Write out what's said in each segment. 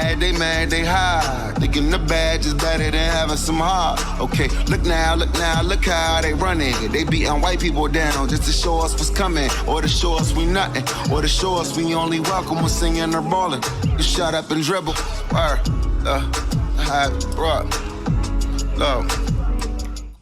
mad, they hide. Thinking the badge is better than having some heart. Okay, look now, look how they running. They beating white people down just to show us what's coming, or to show us we nothing, or to show us we only welcome when singing or balling. You shut up and dribble.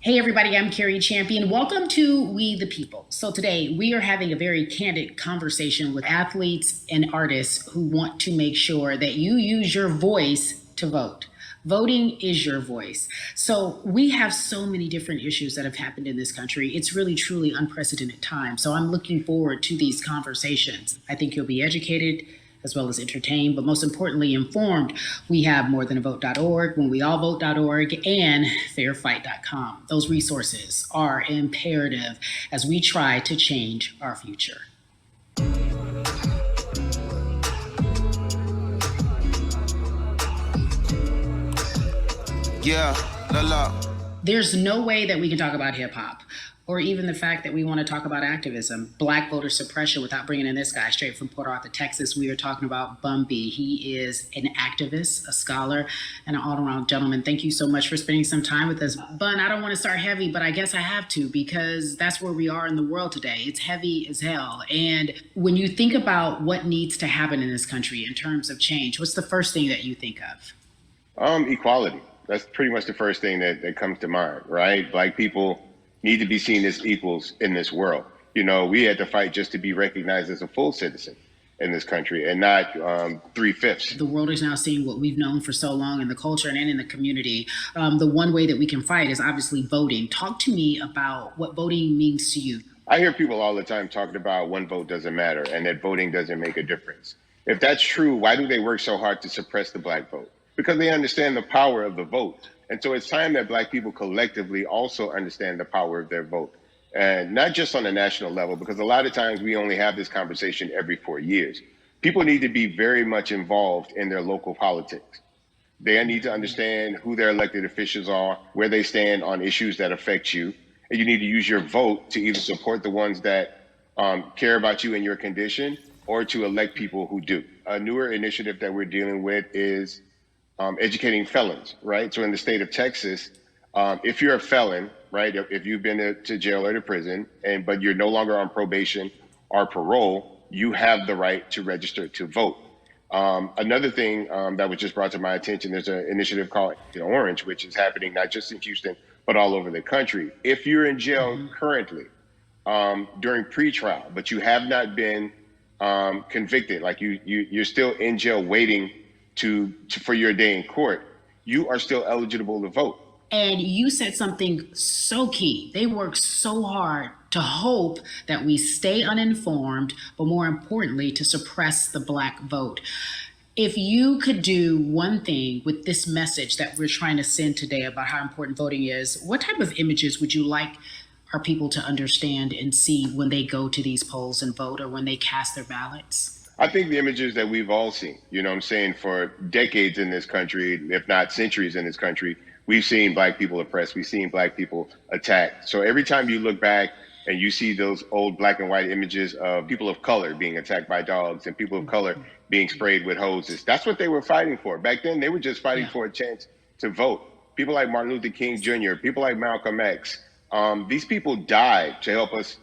Hey everybody, I'm Carrie Champion. Welcome to We the People. So today we are having a very candid conversation with athletes and artists who want to make sure that you use your voice to vote. Voting is your voice. So we have so many different issues that have happened in this country. It's really, truly unprecedented time. So I'm looking forward to these conversations. I think you'll be educated as well as entertained, but most importantly informed. We have morethanavote.org, whenweallvote.org, and fairfight.com. Those resources are imperative as we try to change our future. Yeah, There's no way that we can talk about hip hop, or even the fact that we want to talk about activism, Black voter suppression, without bringing in this guy straight from Port Arthur, Texas. We are talking about Bun B. He is an activist, a scholar, and an all-around gentleman. Thank you so much for spending some time with us. Bun, I don't want to start heavy, but I guess I have to, because that's where we are in the world today. It's heavy as hell. And when you think about what needs to happen in this country in terms of change, what's the first thing that you think of? Equality. That's pretty much the first thing that comes to mind, right? Black people need to be seen as equals in this world. You know, we had to fight just to be recognized as a full citizen in this country and not 3/5. The world is now seeing what we've known for so long in the culture and in the community. The one way that we can fight is obviously voting. Talk to me about what voting means to you. I hear people all the time talking about one vote doesn't matter and that voting doesn't make a difference. If that's true, why do they work so hard to suppress the Black vote? Because they understand the power of the vote. And so it's time that Black people collectively also understand the power of their vote. And not just on a national level, because a lot of times we only have this conversation every 4 years. People need to be very much involved in their local politics. They need to understand who their elected officials are, where they stand on issues that affect you. And you need to use your vote to either support the ones that care about you and your condition, or to elect people who do. A newer initiative that we're dealing with is educating felons, right? So in the state of Texas, if you're a felon, right, if you've been to jail or to prison, but you're no longer on probation or parole, you have the right to register to vote. Another thing that was just brought to my attention, there's an initiative called Orange, which is happening not just in Houston, but all over the country. If you're in jail currently during pretrial, but you have not been convicted, like you're still in jail waiting for your day in court, you are still eligible to vote. And you said something so key. They work so hard to hope that we stay uninformed, but more importantly, to suppress the Black vote. If you could do one thing with this message that we're trying to send today about how important voting is, what type of images would you like our people to understand and see when they go to these polls and vote, or when they cast their ballots? I think the images that we've all seen, you know what I'm saying, for decades in this country, if not centuries in this country, we've seen Black people oppressed, we've seen Black people attacked. So every time you look back and you see those old black and white images of people of color being attacked by dogs and people of color being sprayed with hoses, that's what they were fighting for. Back then, they were just fighting for a chance to vote. People like Martin Luther King Jr., people like Malcolm X, these people died to help us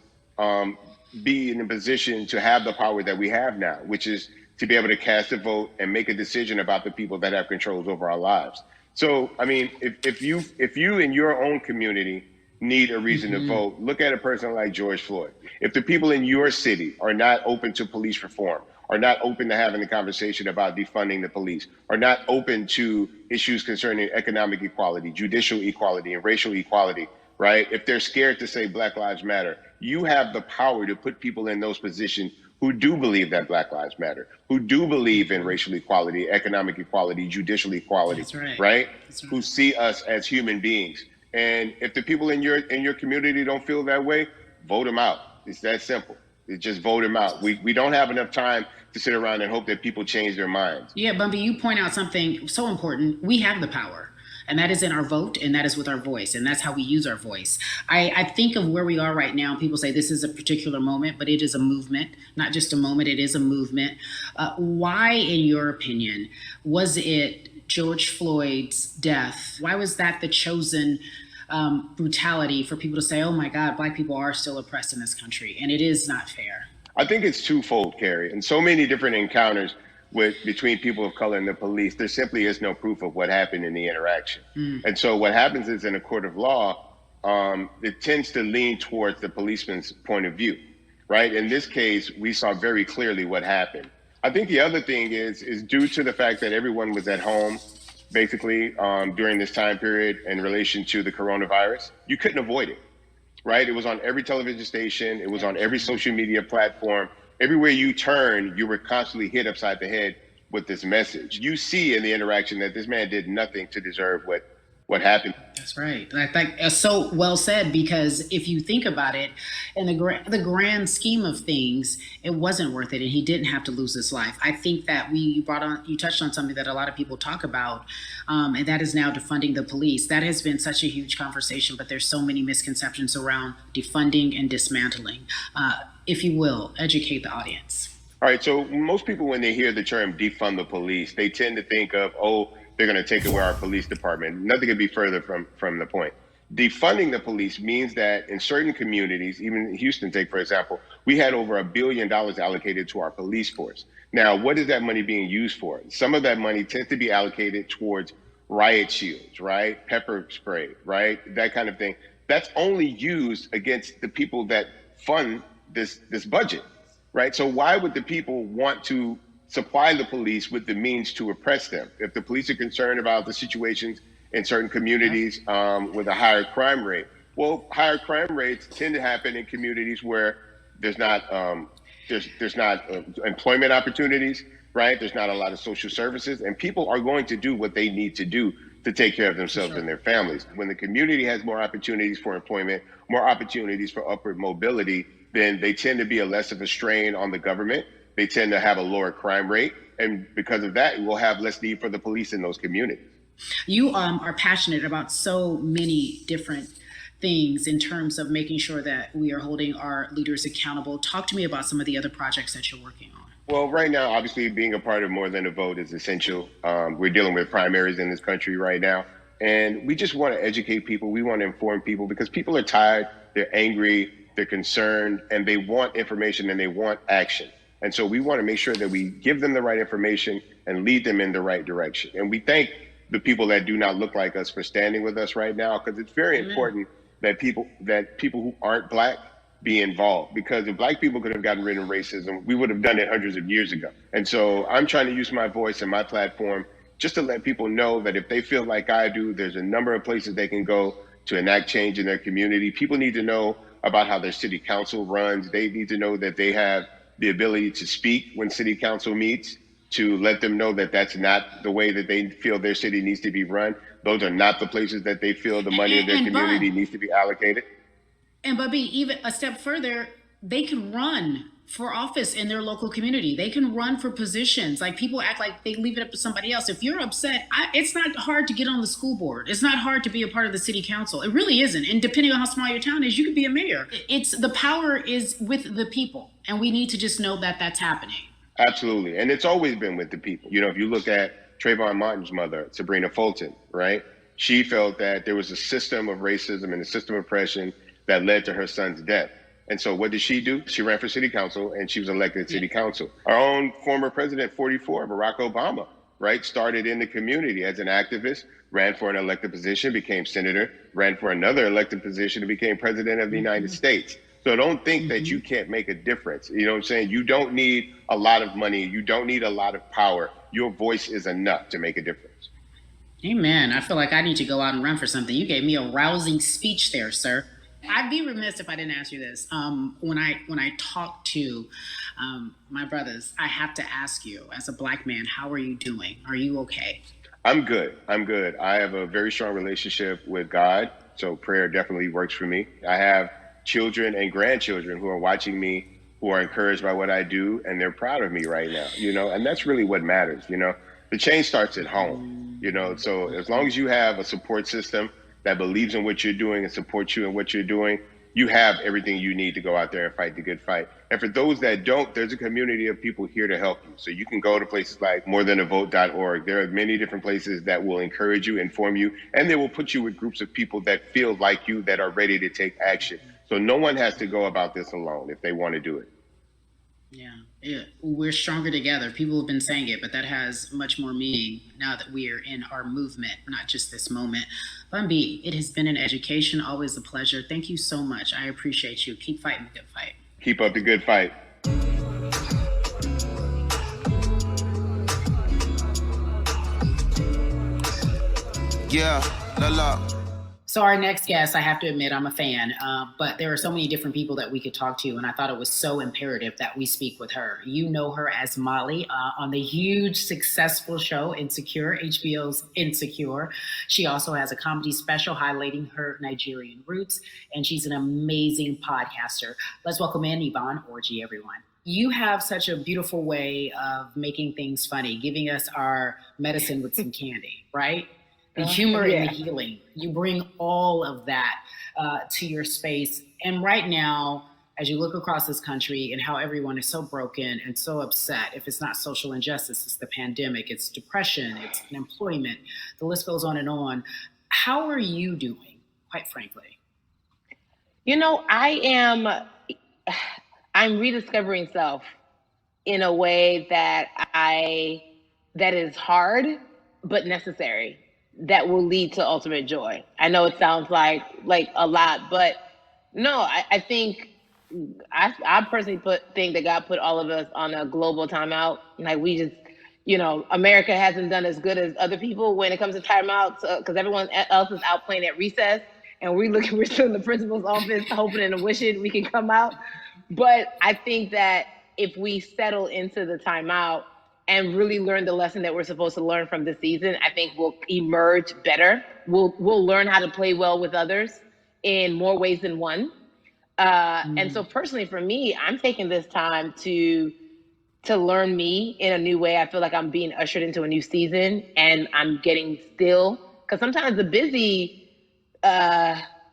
be in a position to have the power that we have now, which is to be able to cast a vote and make a decision about the people that have controls over our lives. So, I mean, if you in your own community need a reason to vote, look at a person like George Floyd. If the people in your city are not open to police reform, are not open to having a conversation about defunding the police, are not open to issues concerning economic equality, judicial equality, and racial equality, right? If they're scared to say Black Lives Matter, you have the power to put people in those positions who do believe that Black Lives Matter, who do believe in racial equality, economic equality, judicial equality, right? Who see us as human beings. And if the people in your community don't feel that way, vote them out. It's that simple. It's just vote them out. We don't have enough time to sit around and hope that people change their minds. Yeah, Bumpy, you point out something so important. We have the power. And that is in our vote, and that is with our voice, and that's how we use our voice. I think of where we are right now. People say this is a particular moment, but it is a movement, not just a moment, it is a movement. Why, in your opinion, was it George Floyd's death? Why was that the chosen brutality for people to say, oh my God, Black people are still oppressed in this country, and it is not fair? I think it's twofold, Carrie, and so many different encounters between people of color and the police, there simply is no proof of what happened in the interaction. And so what happens is in a court of law, it tends to lean towards the policeman's point of view, right? In this case, we saw very clearly what happened. I think the other thing is due to the fact that everyone was at home, basically, during this time period in relation to the coronavirus, you couldn't avoid it, right? It was on every television station. It was on every social media platform. Everywhere you turn, you were constantly hit upside the head with this message. You see in the interaction that this man did nothing to deserve what happened. That's right. I think that's so well said, because if you think about it, in the grand scheme of things, it wasn't worth it, and he didn't have to lose his life. I think that you touched on something that a lot of people talk about, and that is now defunding the police. That has been such a huge conversation, but there's so many misconceptions around defunding and dismantling. If you will, educate the audience. All right. So most people, when they hear the term defund the police, they tend to think of, oh, they're going to take away our police department. Nothing could be further from the point. Defunding the police means that in certain communities, even in Houston, take for example, we had over $1 billion allocated to our police force. Now, what is that money being used for? Some of that money tends to be allocated towards riot shields, right? Pepper spray, right? That kind of thing. That's only used against the people that fund this budget, right? So why would the people want to supply the police with the means to oppress them? If the police are concerned about the situations in certain communities with a higher crime rate, well, higher crime rates tend to happen in communities where there's not employment opportunities, right? There's not a lot of social services, and people are going to do what they need to do to take care of themselves and their families. When the community has more opportunities for employment, more opportunities for upward mobility, then they tend to be less of a strain on the government. They tend to have a lower crime rate. And because of that, we'll have less need for the police in those communities. You are passionate about so many different things in terms of making sure that we are holding our leaders accountable. Talk to me about some of the other projects that you're working on. Well, right now, obviously, being a part of More Than a Vote is essential. We're dealing with primaries in this country right now. And we just want to educate people. We want to inform people because people are tired, they're angry, they're concerned, and they want information and they want action. And so we want to make sure that we give them the right information and lead them in the right direction. And we thank the people that do not look like us for standing with us right now, because it's very important that people who aren't Black be involved, because if Black people could have gotten rid of racism, we would have done it hundreds of years ago. And so I'm trying to use my voice and my platform just to let people know that if they feel like I do, there's a number of places they can go to enact change in their community. People need to know about how their city council runs. They need to know that they have the ability to speak when city council meets, to let them know that that's not the way that they feel their city needs to be run. Those are not the places that they feel the money of their community needs to be allocated. And Bubby, even a step further, they can run for office in their local community. They can run for positions. Like, people act like they leave it up to somebody else. If you're upset, it's not hard to get on the school board. It's not hard to be a part of the city council. It really isn't. And depending on how small your town is, you could be a mayor. The power is with the people. And we need to just know that that's happening. Absolutely. And it's always been with the people. You know, if you look at Trayvon Martin's mother, Sabrina Fulton, right? She felt that there was a system of racism and a system of oppression that led to her son's death. And so what did she do? She ran for city council and she was elected to city council. Our own former president, 44, Barack Obama, right? Started in the community as an activist, ran for an elected position, became senator, ran for another elected position and became president of the United States. So don't think that you can't make a difference. You know what I'm saying? You don't need a lot of money. You don't need a lot of power. Your voice is enough to make a difference. Amen. I feel like I need to go out and run for something. You gave me a rousing speech there, sir. I'd be remiss if I didn't ask you this. When I talk to my brothers, I have to ask you, as a Black man, how are you doing? Are you okay? I'm good. I have a very strong relationship with God, so prayer definitely works for me. I have children and grandchildren who are watching me, who are encouraged by what I do, and they're proud of me right now, you know, and that's really what matters, you know. The change starts at home. You know, so as long as you have a support system that believes in what you're doing and supports you in what you're doing, you have everything you need to go out there and fight the good fight. And for those that don't, there's a community of people here to help you. So you can go to places like morethanavote.org. There are many different places that will encourage you, inform you, and they will put you with groups of people that feel like you, that are ready to take action. So no one has to go about this alone if they want to do it. Yeah, we're stronger together. People have been saying it, but that has much more meaning now that we are in our movement, not just this moment. Bun B, it has been an education, always a pleasure. Thank you so much. I appreciate you. Keep fighting the good fight. Keep up the good fight. Yeah, la. So our next guest, I have to admit, I'm a fan, but there are so many different people that we could talk to, and I thought it was so imperative that we speak with her. You know her as Molly on the huge, successful show Insecure, HBO's Insecure. She also has a comedy special highlighting her Nigerian roots, and she's an amazing podcaster. Let's welcome in Yvonne Orji, everyone. You have such a beautiful way of making things funny, giving us our medicine with some candy, right? The humor and the healing. You bring all of that to your space. And right now, as you look across this country and how everyone is so broken and so upset, if it's not social injustice, it's the pandemic, it's depression, it's unemployment, the list goes on and on. How are you doing, quite frankly? You know, I'm rediscovering self in a way that is hard, but necessary, that will lead to ultimate joy. I know it sounds like a lot, but no, I think I personally think that God put all of us on a global timeout. Like we just, you know, America hasn't done as good as other people when it comes to timeouts because everyone else is out playing at recess, and we're still in the principal's office hoping and wishing we can come out. But I think that if we settle into the timeout and really learn the lesson that we're supposed to learn from this season, I think we'll emerge better. We'll learn how to play well with others in more ways than one. And so personally for me, I'm taking this time to learn me in a new way. I feel like I'm being ushered into a new season, and I'm getting still, because sometimes the busy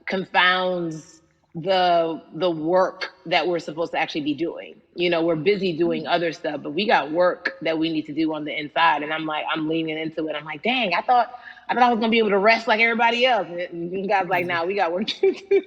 confounds the work that we're supposed to actually be doing. You know, we're busy doing other stuff, but we got work that we need to do on the inside. And I'm leaning into it. I'm like, dang, I thought I was gonna be able to rest like everybody else. And God's like, nah, we got work to do.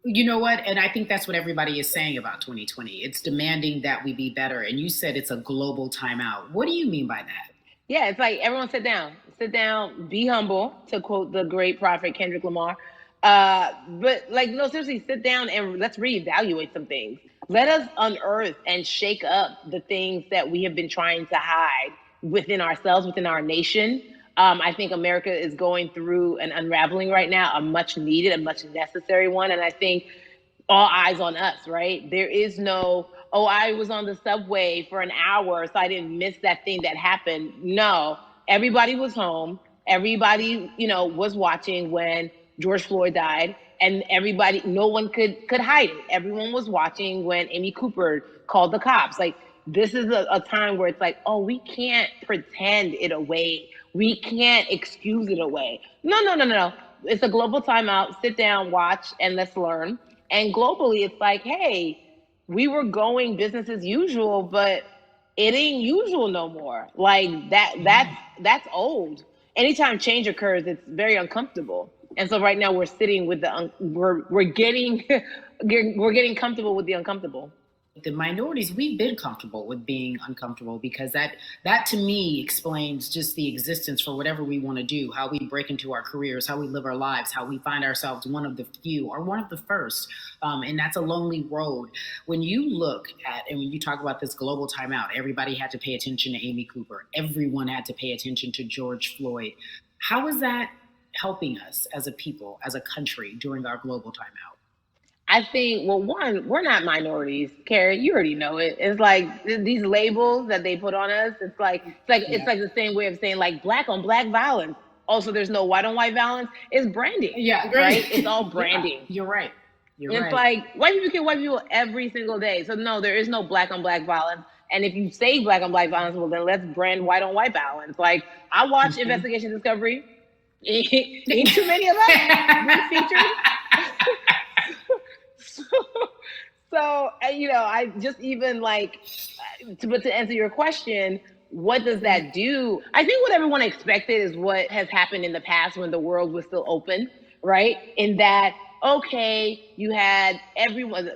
You know what? And I think that's what everybody is saying about 2020. It's demanding that we be better. And you said it's a global timeout. What do you mean by that? Yeah, it's like everyone sit down, be humble, to quote the great prophet Kendrick Lamar. But like, no, seriously, sit down and let's reevaluate some things. Let us unearth and shake up the things that we have been trying to hide within ourselves, within our nation. I think America is going through an unraveling right now, a much needed, a much necessary one. And I think all eyes on us, right? There is no, oh, I was on the subway for an hour, so I didn't miss that thing that happened. No, everybody was home. Everybody, you know, was watching when George Floyd died, and everybody, no one could hide it. Everyone was watching when Amy Cooper called the cops. Like, this is a time where it's like, oh, we can't pretend it away. We can't excuse it away. No. It's a global timeout. Sit down, watch, and let's learn. And globally, it's like, hey, we were going business as usual, but it ain't usual no more. Like that's old. Anytime change occurs, it's very uncomfortable. And so right now we're sitting with we're getting comfortable with the uncomfortable. The minorities, we've been comfortable with being uncomfortable, because that to me explains just the existence for whatever we want to do, how we break into our careers, how we live our lives, how we find ourselves one of the few or one of the first. And that's a lonely road. When you look at, and when you talk about this global timeout, everybody had to pay attention to Amy Cooper. Everyone had to pay attention to George Floyd. How is that helping us as a people, as a country during our global timeout? I think, well, one, we're not minorities, Carrie. You already know it. It's like these labels that they put on us. It's like the same way of saying like black on black violence. Also, there's no white on white violence. It's branding. Yeah, right. It's all branding. Yeah, you're right. It's like white people kill white people every single day. So no, there is no black on black violence. And if you say black on black violence, well, then let's brand white on white violence. Like, I watch Investigation Discovery. Ain't too many of us being featured. So, you know, I just even like, but to answer your question, what does that do? I think what everyone expected is what has happened in the past when the world was still open, right? In that, okay, you had everyone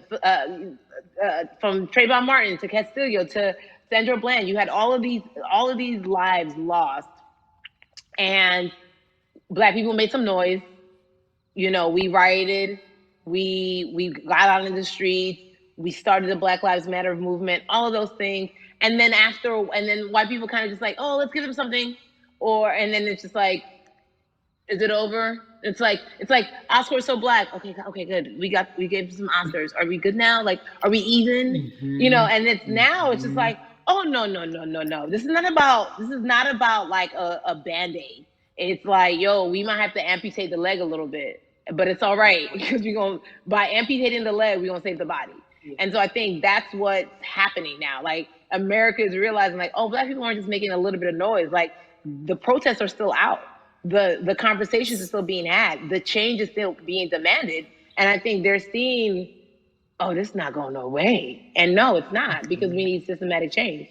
from Trayvon Martin to Castillo to Sandra Bland, you had all of these lives lost, and Black people made some noise. You know, we rioted, we got out in the streets, we started the Black Lives Matter movement, all of those things. And then white people kind of just like, oh, let's give them something. And then it's just like, is it over? It's like Oscars so black. Okay, good. We gave some Oscars. Are we good now? Like, are we even? Mm-hmm. You know, and it's now it's just like, oh no. This is not about like a Band-Aid. It's like, yo, we might have to amputate the leg a little bit, but it's all right because by amputating the leg, we're gonna save the body. Yeah. And so I think that's what's happening now. Like, America is realizing, like, oh, Black people aren't just making a little bit of noise. Like, the protests are still out. The conversations are still being had. The change is still being demanded. And I think they're seeing, oh, this is not going no way. And no, it's not, because we need systematic change.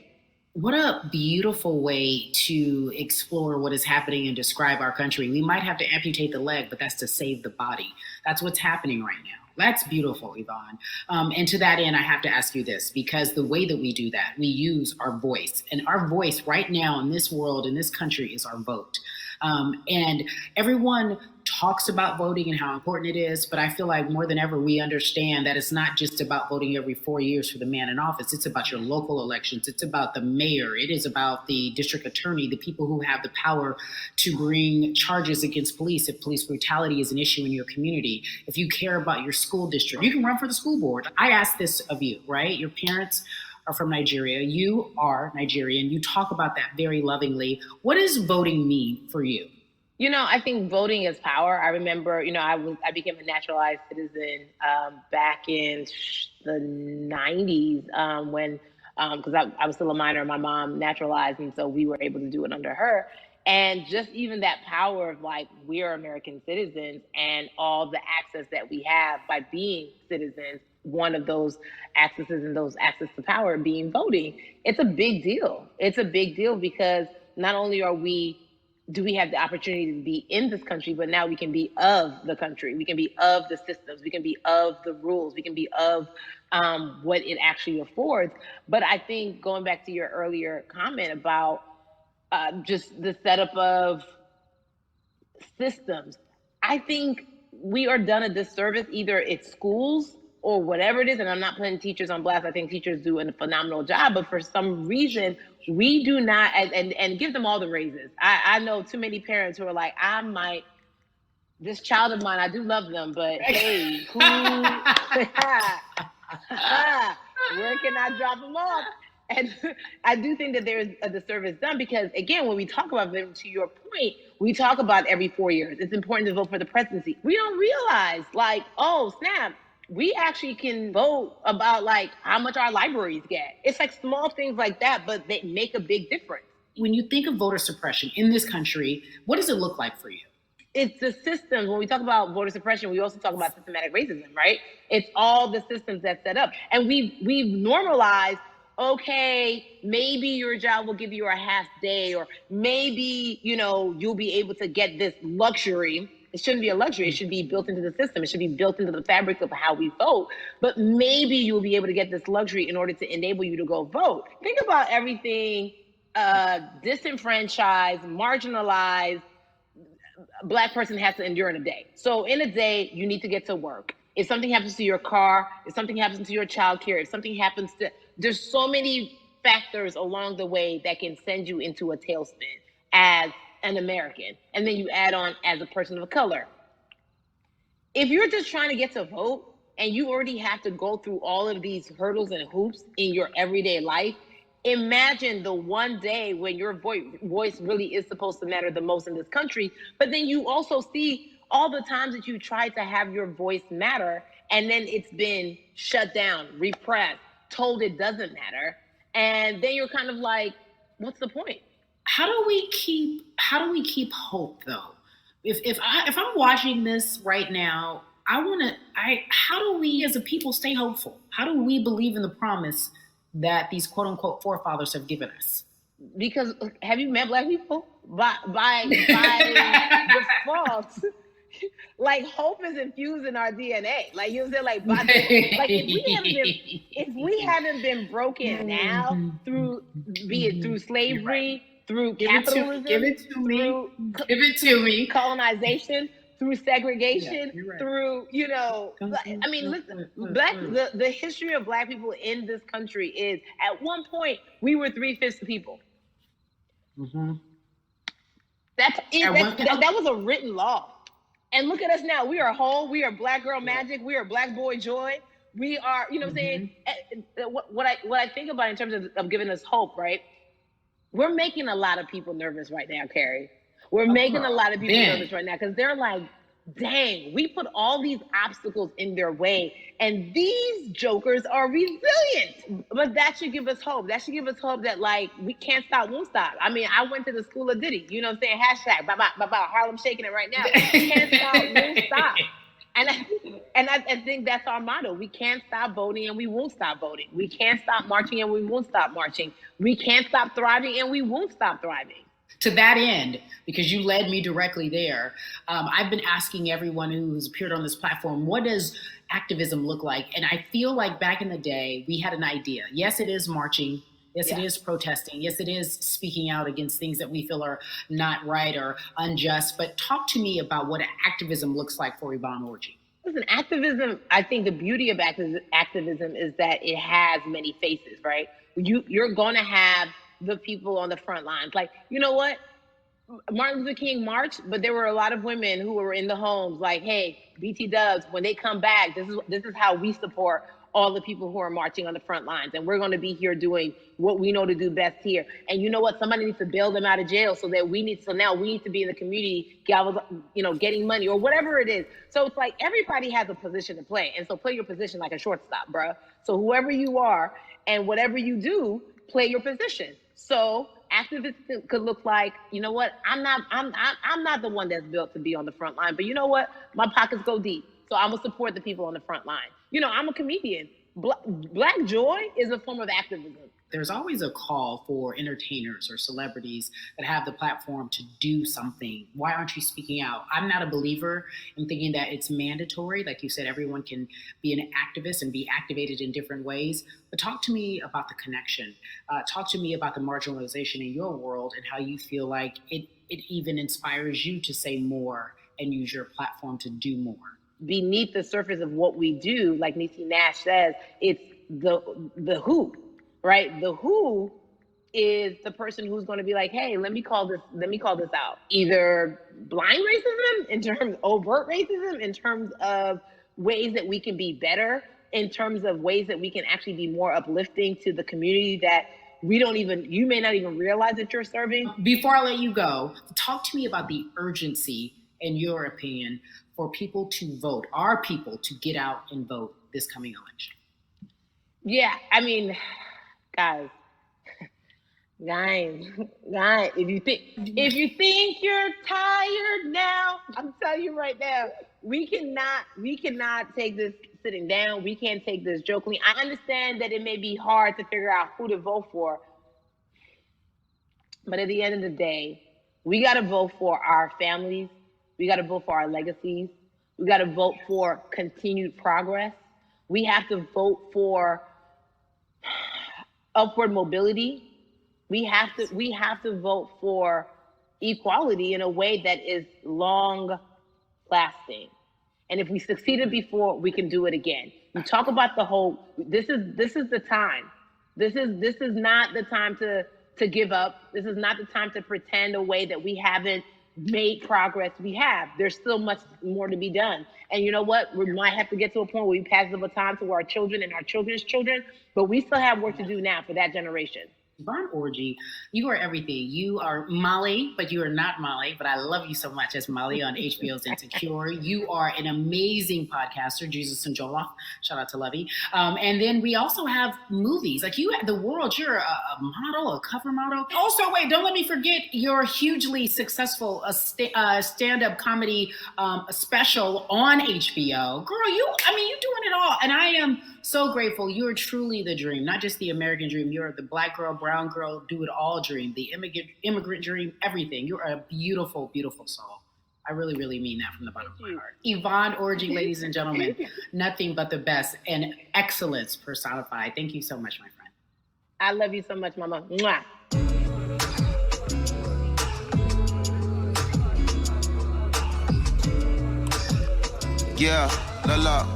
What a beautiful way to explore what is happening and describe our country. We might have to amputate the leg, but that's to save the body. That's what's happening right now. That's beautiful, Yvonne. And to that end, I have to ask you this, because the way that we do that, we use our voice. And our voice right now in this world, in this country, is our vote. And everyone talks about voting and how important it is, but I feel like more than ever, we understand that it's not just about voting every 4 years for the man in office. It's about your local elections. It's about the mayor. It is about the district attorney, the people who have the power to bring charges against police if police brutality is an issue in your community. If you care about your school district, you can run for the school board. I ask this of you, right? Your parents are from Nigeria. You are Nigerian. You talk about that very lovingly. What does voting mean for you? You know, I think voting is power. I remember, you know, I became a naturalized citizen back in the 90s when, because I was still a minor, my mom naturalized, and so we were able to do it under her. And just even that power of, like, we're American citizens and all the access that we have by being citizens, one of those accesses and those access to power being voting, it's a big deal. It's a big deal because not only do we have the opportunity to be in this country, but now we can be of the country. We can be of the systems. We can be of the rules. We can be of what it actually affords. But I think going back to your earlier comment about just the setup of systems, I think we are done a disservice, either it's schools or whatever it is, and I'm not putting teachers on blast. I think teachers do a phenomenal job, but for some reason, we do not, and give them all the raises. I know too many parents who are like, this child of mine, I do love them, but hey, where can I drop them off? And I do think that there is a disservice done because, again, when we talk about voting, to your point, we talk about every 4 years. It's important to vote for the presidency. We don't realize, like, oh, snap, we actually can vote about, like, how much our libraries get. It's like small things like that, but they make a big difference. When you think of voter suppression in this country, what does it look like for you? It's the systems. When we talk about voter suppression, we also talk about systematic racism, right? It's all the systems that set up. And we've normalized, okay, maybe your job will give you a half day, or maybe, you know, you'll be able to get this luxury. It shouldn't be a luxury. It should be built into the system. It should be built into the fabric of how we vote. But maybe you'll be able to get this luxury in order to enable you to go vote. Think about everything disenfranchised, marginalized Black person has to endure in a day. So in a day, you need to get to work. If something happens to your car, if something happens to your childcare, if something happens to, there's so many factors along the way that can send you into a tailspin as an American. And then you add on as a person of color. If you're just trying to get to vote and you already have to go through all of these hurdles and hoops in your everyday life, imagine the one day when your voice really is supposed to matter the most in this country. But then you also see all the times that you tried to have your voice matter, and then it's been shut down, repressed, told it doesn't matter. And then you're kind of like, what's the point? How do we keep hope though? If I'm watching this right now, how do we as a people stay hopeful? How do we believe in the promise that these quote unquote forefathers have given us? Because have you met Black people? By default, like hope is infused in our DNA. Like you know what I'm saying? Like if we haven't been broken now through, be it through slavery, through capitalism, give it to me, colonization, through segregation, through I mean, listen, the history of Black people in this country is at one point we were 3/5 the people. Mm-hmm. That was a written law. And look at us now. We are whole. We are Black girl magic. We are Black boy joy. We are, you know what I'm saying? What I think about in terms of giving us hope, right? We're making a lot of people nervous right now, Carrie. We're making a lot of people nervous right now because they're like, dang, we put all these obstacles in their way and these jokers are resilient. But that should give us hope. That should give us hope that like, we can't stop, won't stop. I mean, I went to the school of Diddy, you know what I'm saying? Hashtag, Harlem shaking it right now. Can't stop, won't stop. And I think that's our motto. We can't stop voting and we won't stop voting. We can't stop marching and we won't stop marching. We can't stop thriving and we won't stop thriving. To that end, because you led me directly there, I've been asking everyone who's appeared on this platform, what does activism look like? And I feel like back in the day, we had an idea. Yes, it is marching. Yes, it is protesting. Yes, it is speaking out against things that we feel are not right or unjust. But talk to me about what activism looks like for Yvonne Orji. Listen, activism, I think the beauty of activism is that it has many faces, right? You're going to have the people on the front lines. Like, you know what? Martin Luther King marched, but there were a lot of women who were in the homes like, hey, BT Dubs, when they come back, this is how we support all the people who are marching on the front lines. And we're going to be here doing what we know to do best here. And you know what? Somebody needs to bail them out of jail so now we need to be in the community, getting money or whatever it is. So it's like everybody has a position to play. And so play your position like a shortstop, bruh. So whoever you are and whatever you do, play your position. So activism could look like, you know what? I'm not the one that's built to be on the front line, but you know what? My pockets go deep. So I'm gonna support the people on the front line. I'm a comedian. Black joy is a form of activism. There's always a call for entertainers or celebrities that have the platform to do something. Why aren't you speaking out? I'm not a believer in thinking that it's mandatory. Like you said, everyone can be an activist and be activated in different ways. But talk to me about the connection. Talk to me about the marginalization in your world and how you feel like it even inspires you to say more and use your platform to do more. Beneath the surface of what we do, like Niecy Nash says, it's the who. Right? The who is the person who's going to be like, hey, let me call this out. Either blind racism in terms of overt racism, in terms of ways that we can be better, in terms of ways that we can actually be more uplifting to the community that you may not even realize that you're serving. Before I let you go, talk to me about the urgency, in your opinion, for people to vote, our people to get out and vote this coming election. Yeah, I mean, guys, if you think you're tired now, I'm telling you right now, we cannot take this sitting down. We can't take this jokingly. I understand that it may be hard to figure out who to vote for, but at the end of the day, we got to vote for our families. We got to vote for our legacies. We got to vote for continued progress. We have to vote for upward mobility. We have to vote for equality in a way that is long lasting. And if we succeeded before, we can do it again. We talk about the hope. This is the time. This is not the time to give up. This is not the time to pretend a way that we haven't made progress. We have. There's still much more to be done. And you know what? We might have to get to a point where we pass the baton to our children and our children's children, but we still have work to do now for that generation. Yvonne Orji, you are everything. You are Molly, but you are not Molly, but I love you so much as Molly on HBO's Insecure. You are an amazing podcaster, Jesus and Joloff. Shout out to Lovey. And then we also have movies. Like you, The World, you're a model, a cover model. Also, wait, don't let me forget your hugely successful stand-up comedy special on HBO. Girl, you're doing it all. And I am so grateful. You are truly the dream, not just the American dream. You're the black girl, brown girl, do it all dream, the immigrant dream, everything. You're a beautiful, beautiful soul. I really, really mean that from the bottom of my heart. Yvonne Orji, ladies and gentlemen, nothing but the best and excellence personified. Thank you so much, my friend. I love you so much, Mama. Mwah. Yeah, la.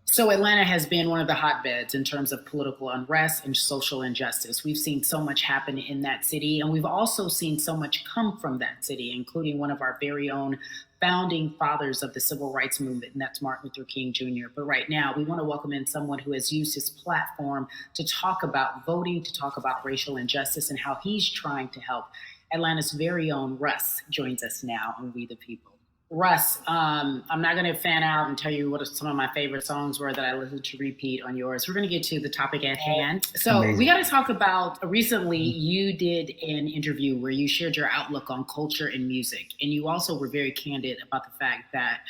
So Atlanta has been one of the hotbeds in terms of political unrest and social injustice. We've seen so much happen in that city, and we've also seen so much come from that city, including one of our very own founding fathers of the civil rights movement, and that's Martin Luther King Jr. But right now, we want to welcome in someone who has used his platform to talk about voting, to talk about racial injustice, and how he's trying to help. Atlanta's very own Russ joins us now on We the People. Russ, I'm not going to fan out and tell you what some of my favorite songs were that I listened to repeat on yours. We're going to get to the topic at hand. So Amazing. We got to talk about, recently you did an interview where you shared your outlook on culture and music. And you also were very candid about the fact that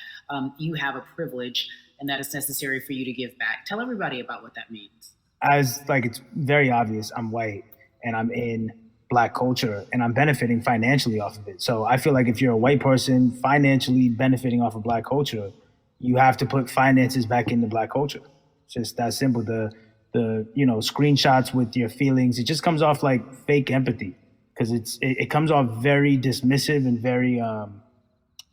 you have a privilege and that it's necessary for you to give back. Tell everybody about what that means. It's very obvious, I'm white and I'm in Black culture and I'm benefiting financially off of it. So I feel like if you're a white person financially benefiting off of Black culture, you have to put finances back into Black culture. It's just that simple. The screenshots with your feelings, it just comes off like fake empathy because it comes off very dismissive and very,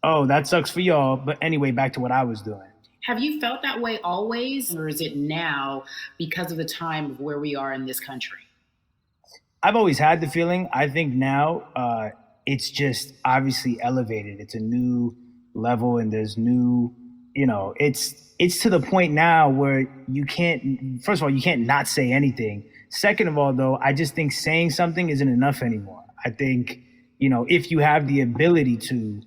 oh, that sucks for y'all. But anyway, back to what I was doing. Have you felt that way always, or is it now because of the time of where we are in this country? I've always had the feeling. I think now it's just obviously elevated. It's a new level and there's new, it's to the point now where you can't, first of all, you can't not say anything. Second of all, though, I just think saying something isn't enough anymore. I think, if you have the ability to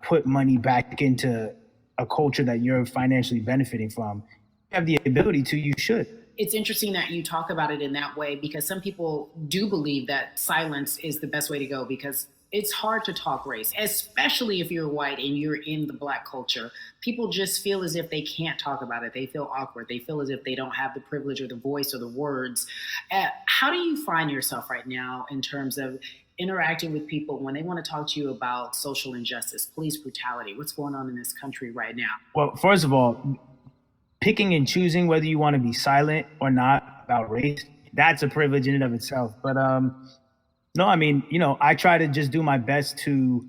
put money back into a culture that you're financially benefiting from, you have the ability to, you should. It's interesting that you talk about it in that way because some people do believe that silence is the best way to go because it's hard to talk race, especially if you're white and you're in the Black culture. People just feel as if they can't talk about it. They feel awkward. They feel as if they don't have the privilege or the voice or the words. How do you find yourself right now in terms of interacting with people when they want to talk to you about social injustice, police brutality? What's going on in this country right now? Well, first of all, picking and choosing whether you want to be silent or not about race, that's a privilege in and of itself. But I try to just do my best to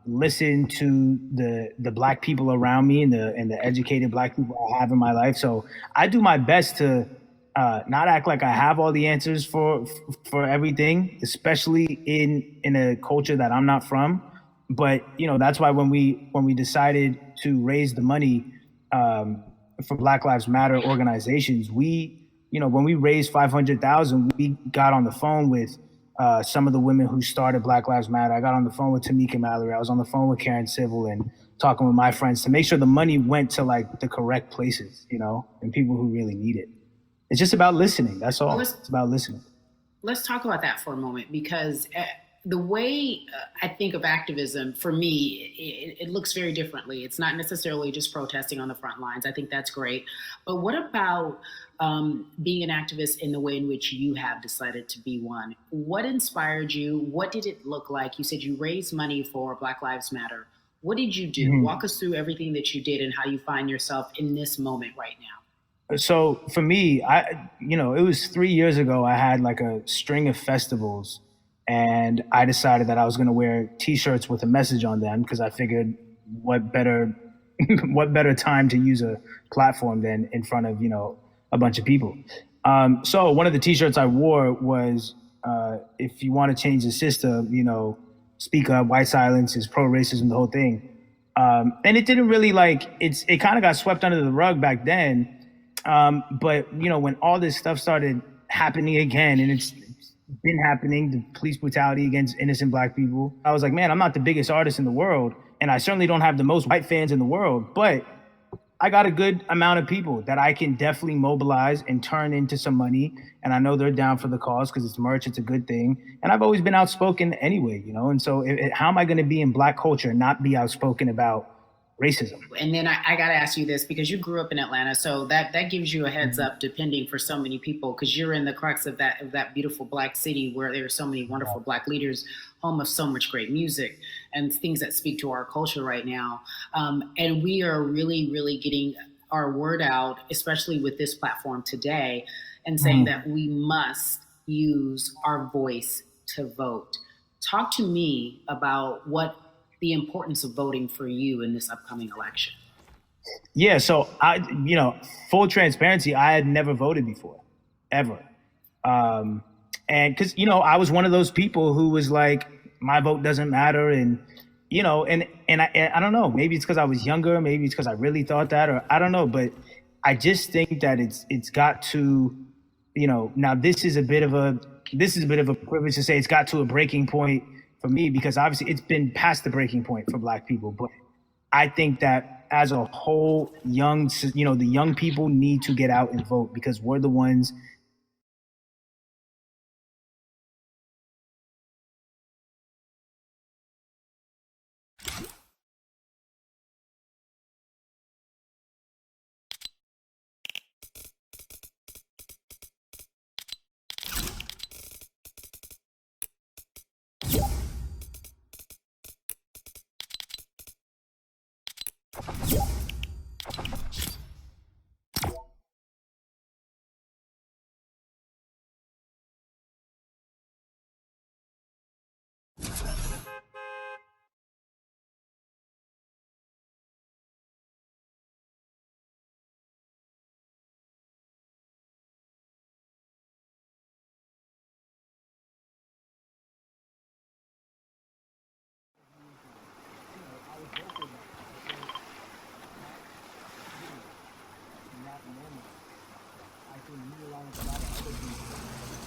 listen to the Black people around me and the educated Black people I have in my life. So I do my best to not act like I have all the answers for everything, especially in a culture that I'm not from. But that's why when we decided to raise the money for Black Lives Matter organizations, when we raised $500,000, we got on the phone with some of the women who started Black Lives Matter. I got on the phone with Tamika Mallory. I was on the phone with Karen Civil and talking with my friends to make sure the money went to the correct places, and people who really need it. It's just about listening. That's all. It's about listening. Let's talk about that for a moment because the way I think of activism, for me, it looks very differently. It's not necessarily just protesting on the front lines. I think that's great. But what about being an activist in the way in which you have decided to be one? What inspired you? What did it look like? You said you raised money for Black Lives Matter. What did you do? Mm-hmm. Walk us through everything that you did and how you find yourself in this moment right now. So for me, it was 3 years ago, I had a string of festivals. And I decided that I was going to wear T-shirts with a message on them because I figured what better time to use a platform than in front of, a bunch of people. So one of the T-shirts I wore was, if you want to change the system, speak up, white silence is pro-racism, the whole thing. And it didn't really it kind of got swept under the rug back then. But, when all this stuff started happening again, and it's been happening, the police brutality against innocent Black people. I was like, man, I'm not the biggest artist in the world, and I certainly don't have the most white fans in the world, but I got a good amount of people that I can definitely mobilize and turn into some money. And I know they're down for the cause because it's merch, it's a good thing. And I've always been outspoken anyway, you know? And so how am I going to be in Black culture and not be outspoken about racism? And then I got to ask you this, because you grew up in Atlanta, so that gives you a heads up, depending for so many people, because you're in the crux of that beautiful Black city where there are so many wonderful Black leaders, home of so much great music and things that speak to our culture right now. And we are really, really getting our word out, especially with this platform today, and saying that we must use our voice to vote. Talk to me about what the importance of voting for you in this upcoming election. Yeah, so full transparency, I had never voted before, ever. And because, I was one of those people who was like, my vote doesn't matter. And, I don't know, maybe it's because I was younger, maybe it's because I really thought that, or I don't know, but I just think that it's got to, now this is a bit of a privilege to say it's got to a breaking point for me, because obviously it's been past the breaking point for Black people. But I think that as a whole, the young people need to get out and vote, because we're the ones.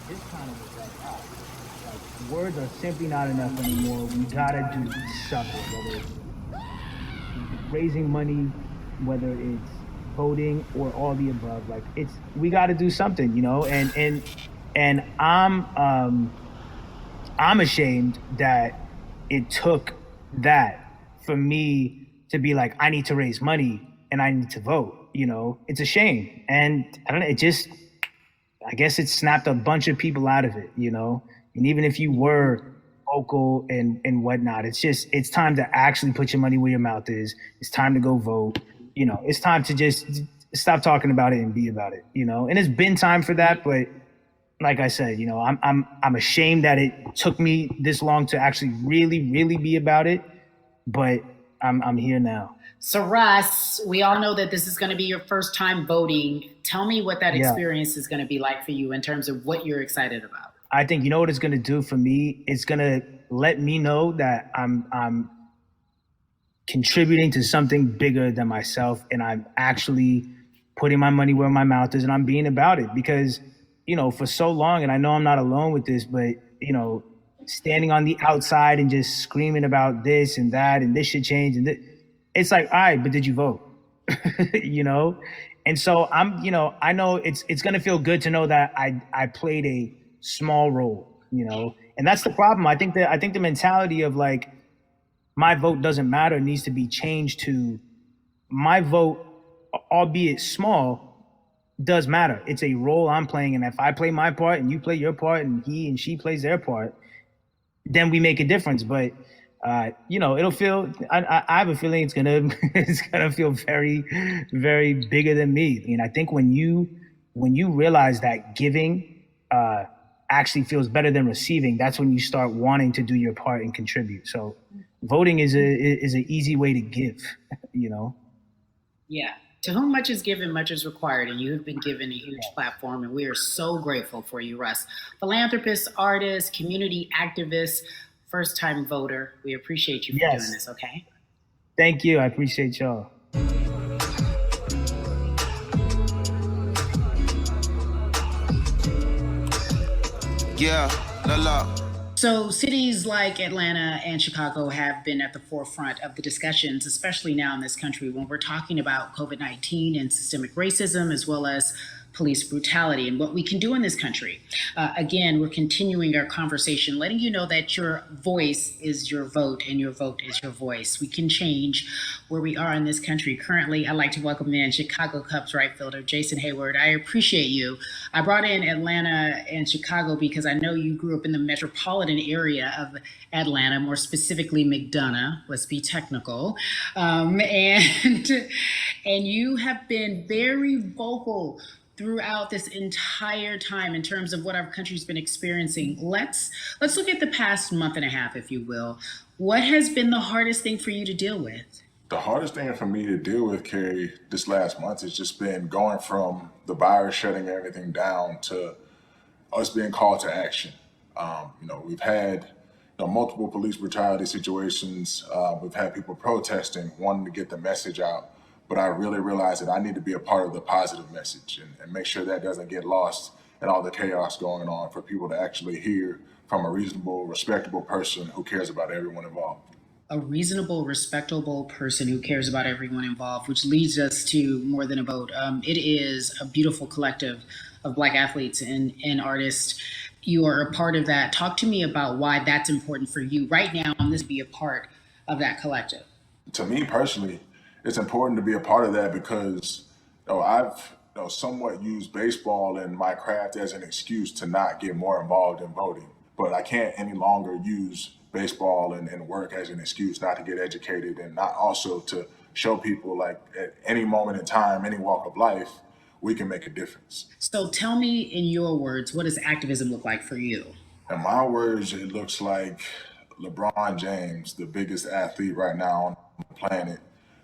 This kind of words are simply not enough anymore. We gotta do something, whether it's raising money, whether it's voting, or all the above. We gotta do something, and I'm ashamed that it took that for me to be like, I need to raise money and I need to vote. It's a shame. And I don't know, I guess it snapped a bunch of people out of it, and even if you were vocal and whatnot, it's time to actually put your money where your mouth is. It's time to go vote. It's time to just stop talking about it and be about it, and it's been time for that. But like I said, I'm ashamed that it took me this long to actually really, really be about it, but I'm here now. So Russ, we all know that this is going to be your first time voting. Tell me what that experience is going to be like for you in terms of what you're excited about. I think you know what it's going to do for me? It's going to let me know that I'm contributing to something bigger than myself, and I'm actually putting my money where my mouth is, and I'm being about it. Because, for so long, and I know I'm not alone with this, but, standing on the outside and just screaming about this and that, and this should change, and it's like, all right, but did you vote? And so I know it's going to feel good to know that I played a small role, and that's the problem. I think the mentality of like, my vote doesn't matter needs to be changed to, my vote, albeit small, does matter. It's a role I'm playing, and if I play my part and you play your part and he and she plays their part, then we make a difference. But it'll feel, I have a feeling it's gonna feel very, very bigger than me. I think when you realize that giving actually feels better than receiving, that's when you start wanting to do your part and contribute. So voting is an easy way to give, Yeah. To whom much is given, much is required, and you have been given a huge platform, and we are so grateful for you, Russ. Philanthropist, artist, community activist, first-time voter. We appreciate you for doing this, okay? Thank you. I appreciate y'all. Yeah, la. So cities like Atlanta and Chicago have been at the forefront of the discussions, especially now in this country when we're talking about COVID-19 and systemic racism, as well as police brutality and what we can do in this country. Again, we're continuing our conversation, letting you know that your voice is your vote and your vote is your voice. We can change where we are in this country. Currently, I'd like to welcome in Chicago Cubs right fielder Jason Heyward. I appreciate you. I brought in Atlanta and Chicago because I know you grew up in the metropolitan area of Atlanta, more specifically McDonough, let's be technical. And you have been very vocal throughout this entire time in terms of what our country's been experiencing. Let's look at the past month and a half, if you will. What has been the hardest thing for you to deal with? The hardest thing for me to deal with, Carrie, this last month has just been going from the virus shutting everything down to us being called to action. We've had multiple police brutality situations. We've had people protesting, wanting to get the message out. But I really realized that I need to be a part of the positive message and make sure that doesn't get lost in all the chaos going on, for people to actually hear from a reasonable, respectable person who cares about everyone involved. A reasonable, respectable person who cares about everyone involved, which leads us to More Than a Vote. It is a beautiful collective of Black athletes and artists. You are a part of that. Talk to me about why that's important for you right now on this, be a part of that collective. To me personally, it's important to be a part of that because I've somewhat used baseball and my craft as an excuse to not get more involved in voting. But I can't any longer use baseball and work as an excuse not to get educated, and not also to show people, like, at any moment in time, any walk of life, we can make a difference. So tell me in your words, what does activism look like for you? In my words, it looks like LeBron James, the biggest athlete right now on the planet,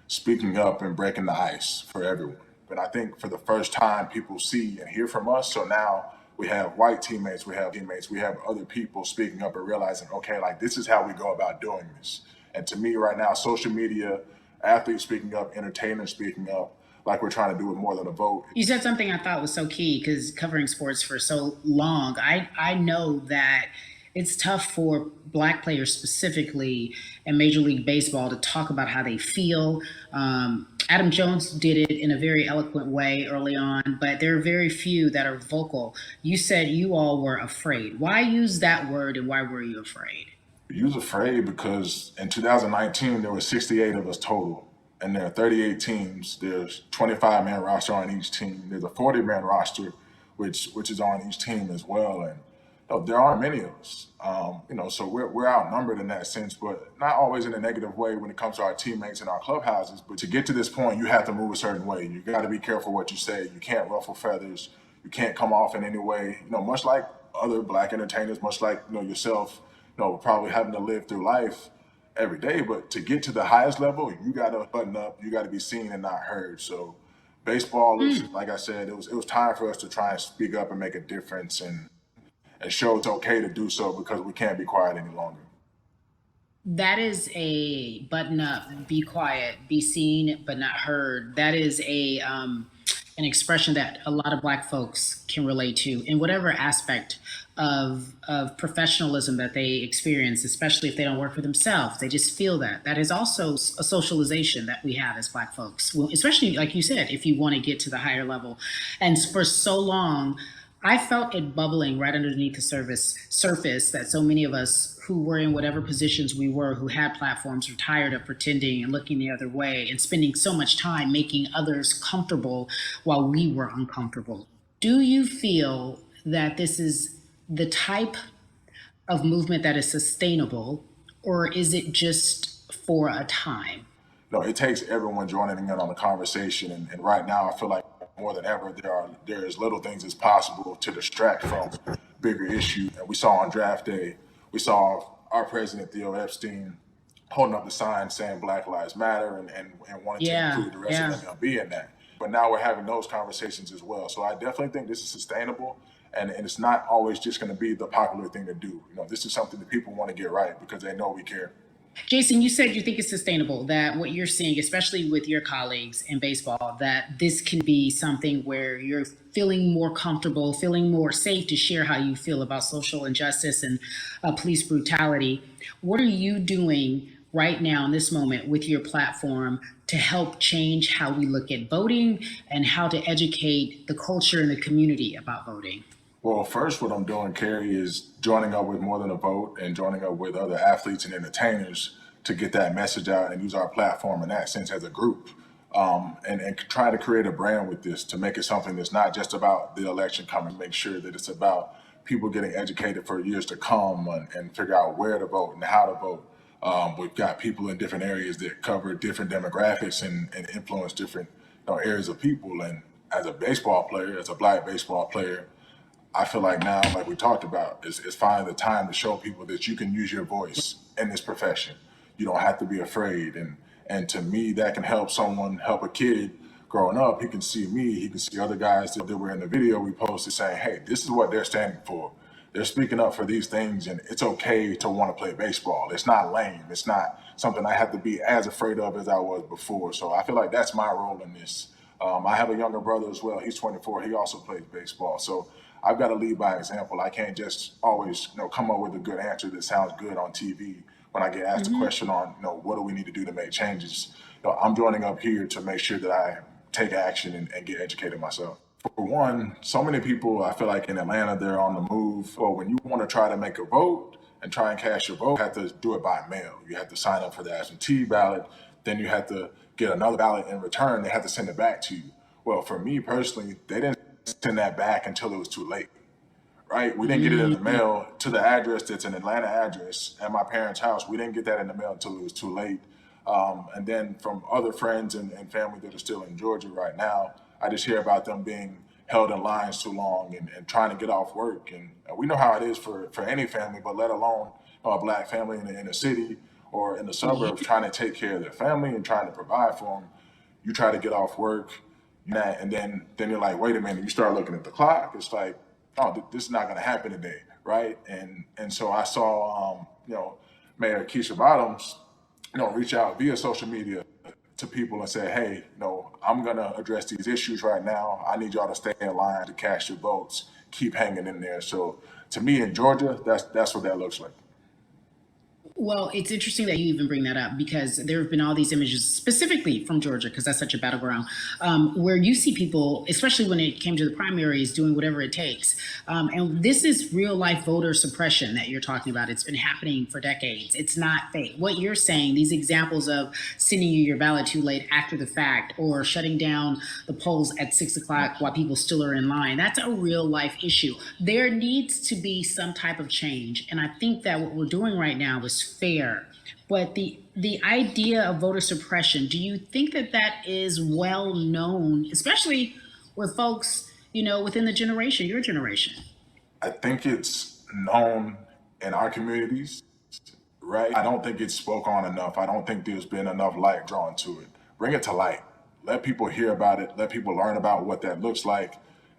speaking up and breaking the ice for everyone. But I think for the first time, people see and hear from us. So now we have white teammates, we have other people speaking up and realizing, okay, like, this is how we go about doing this. And to me right now, social media, athletes speaking up, entertainers speaking up, like we're trying to do with More Than a Vote. You said something I thought was so key, because covering sports for so long, I know that it's tough for Black players specifically in Major League Baseball to talk about how they feel. Adam Jones did it in a very eloquent way early on, but there are very few that are vocal. You said you all were afraid. Why use that word, and why were you afraid? You was afraid because in 2019, there were 68 of us total. And there are 38 teams. There's 25-man roster on each team. There's a 40-man roster, which is on each team as well. And there aren't many of us, so we're outnumbered in that sense, but not always in a negative way when it comes to our teammates and our clubhouses. But to get to this point, you have to move a certain way. You got to be careful what you say. You can't ruffle feathers. You can't come off in any way, much like other Black entertainers, much like yourself, probably having to live through life every day. But to get to the highest level, you got to button up. You got to be seen and not heard. So baseball is, like I said, it was time for us to try and speak up and make a difference and show it's okay to do so, because we can't be quiet any longer. That is a button up, be quiet, be seen but not heard. That is an expression that a lot of Black folks can relate to in whatever aspect of professionalism that they experience, especially if they don't work for themselves. They just feel that. That is also a socialization that we have as Black folks, well, especially, like you said, if you want to get to the higher level. And for so long, I felt it bubbling right underneath the surface that so many of us who were in whatever positions we were, who had platforms, were tired of pretending and looking the other way and spending so much time making others comfortable while we were uncomfortable. Do you feel that this is the type of movement that is sustainable, or is it just for a time? No, it takes everyone joining in on the conversation. And right now, I feel like more than ever, there is little things as possible to distract from bigger issues. And we saw on draft day, we saw our president, Theo Epstein, holding up the sign saying Black Lives Matter and wanting to include the rest of MLB in that. But now we're having those conversations as well. So I definitely think this is sustainable, and it's not always just going to be the popular thing to do. This is something that people want to get right because they know we care. Jason, you said you think it's sustainable, that what you're seeing, especially with your colleagues in baseball, that this can be something where you're feeling more comfortable, feeling more safe to share how you feel about social injustice and police brutality. What are you doing right now in this moment with your platform to help change how we look at voting and how to educate the culture and the community about voting? Well, first, what I'm doing, Carrie, is joining up with More Than a Vote and joining up with other athletes and entertainers to get that message out and use our platform in that sense as a group. And try to create a brand with this to make it something that's not just about the election coming, make sure that it's about people getting educated for years to come and figure out where to vote and how to vote. We've got people in different areas that cover different demographics and influence different areas of people. And as a baseball player, as a Black baseball player, I feel like now, like we talked about, is finding the time to show people that you can use your voice in this profession. You don't have to be afraid. And to me, that can help a kid growing up. He can see me, he can see other guys that were in the video we posted saying, hey, this is what they're standing for. They're speaking up for these things, and it's okay to want to play baseball. It's not lame. It's not something I have to be as afraid of as I was before. So I feel like that's my role in this. I have a younger brother as well. He's 24. He also plays baseball. So I've got to lead by example. I can't just always, come up with a good answer that sounds good on TV when I get asked a question on, what do we need to do to make changes. I'm joining up here to make sure that I take action and get educated myself. For one, so many people, I feel like in Atlanta, they're on the move. Well, when you want to try to make a vote and try and cast your vote, you have to do it by mail. You have to sign up for the absentee ballot. Then you have to get another ballot in return. They have to send it back to you. Well, for me personally, they didn't send that back until it was too late, right? We didn't get it in the mail to the address that's an Atlanta address at my parents' house. We didn't get that in the mail until it was too late. And then from other friends and family that are still in Georgia right now, I just hear about them being held in lines too long and trying to get off work. And we know how it is for any family, but let alone a Black family in the city or in the suburbs trying to take care of their family and trying to provide for them. You try to get off work, and then you're like, wait a minute, you start looking at the clock. It's like, oh, this is not going to happen today, right? And so I saw, Mayor Keisha Bottoms, reach out via social media to people and say, hey, I'm going to address these issues right now. I need y'all to stay in line to cast your votes. Keep hanging in there. So to me in Georgia, that's what that looks like. Well, it's interesting that you even bring that up because there have been all these images specifically from Georgia, because that's such a battleground, where you see people, especially when it came to the primaries, doing whatever it takes. And this is real life voter suppression that you're talking about. It's been happening for decades. It's not fake. What you're saying, these examples of sending you your ballot too late after the fact or shutting down the polls at 6 o'clock while people still are in line, that's a real life issue. There needs to be some type of change. And I think that what we're doing right now is fair. But the idea of voter suppression, do you think that is well known, especially with folks, within the generation, your generation? I think it's known in our communities, right? I don't think it's spoke on enough. I don't think there's been enough light drawn to it. Bring it to light. Let people hear about it. Let people learn about what that looks like.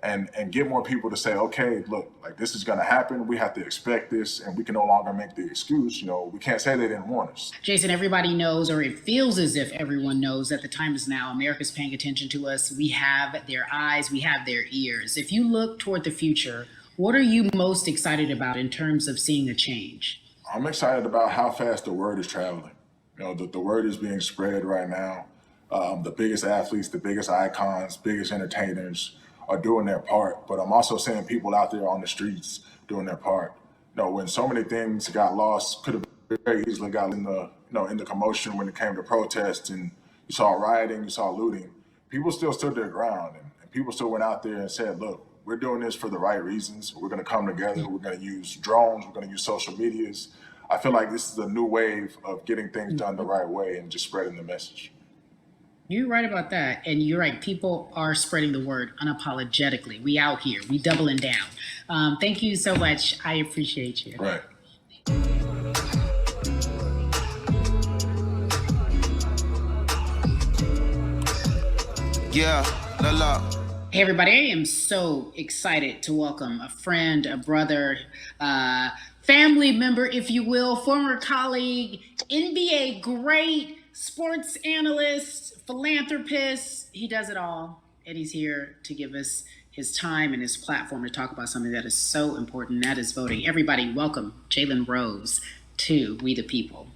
And get more people to say, okay, look, like this is going to happen. We have to expect this, and we can no longer make the excuse. We can't say they didn't warn us. Jason, everybody knows, or it feels as if everyone knows that the time is now. America's paying attention to us. We have their eyes. We have their ears. If you look toward the future, what are you most excited about in terms of seeing a change? I'm excited about how fast the word is traveling. The word is being spread right now. The biggest athletes, the biggest icons, biggest entertainers are doing their part, but I'm also seeing people out there on the streets doing their part. When so many things got lost, could have very easily got in the commotion when it came to protests, and you saw rioting, you saw looting. People still stood their ground, and people still went out there and said, look, we're doing this for the right reasons. We're going to come together. We're going to use drones. We're going to use social medias. I feel like this is a new wave of getting things done the right way and just spreading the message. You're right about that. And you're right. People are spreading the word unapologetically. We out here. We doubling down. Thank you so much. I appreciate you. Right. Yeah, la. Hey, everybody. I am so excited to welcome a friend, a brother, family member, if you will, former colleague, NBA great, sports analyst, philanthropist. He does it all. And he's here to give us his time and his platform to talk about something that is so important, that is voting. Everybody, welcome Jalen Rose to We the People.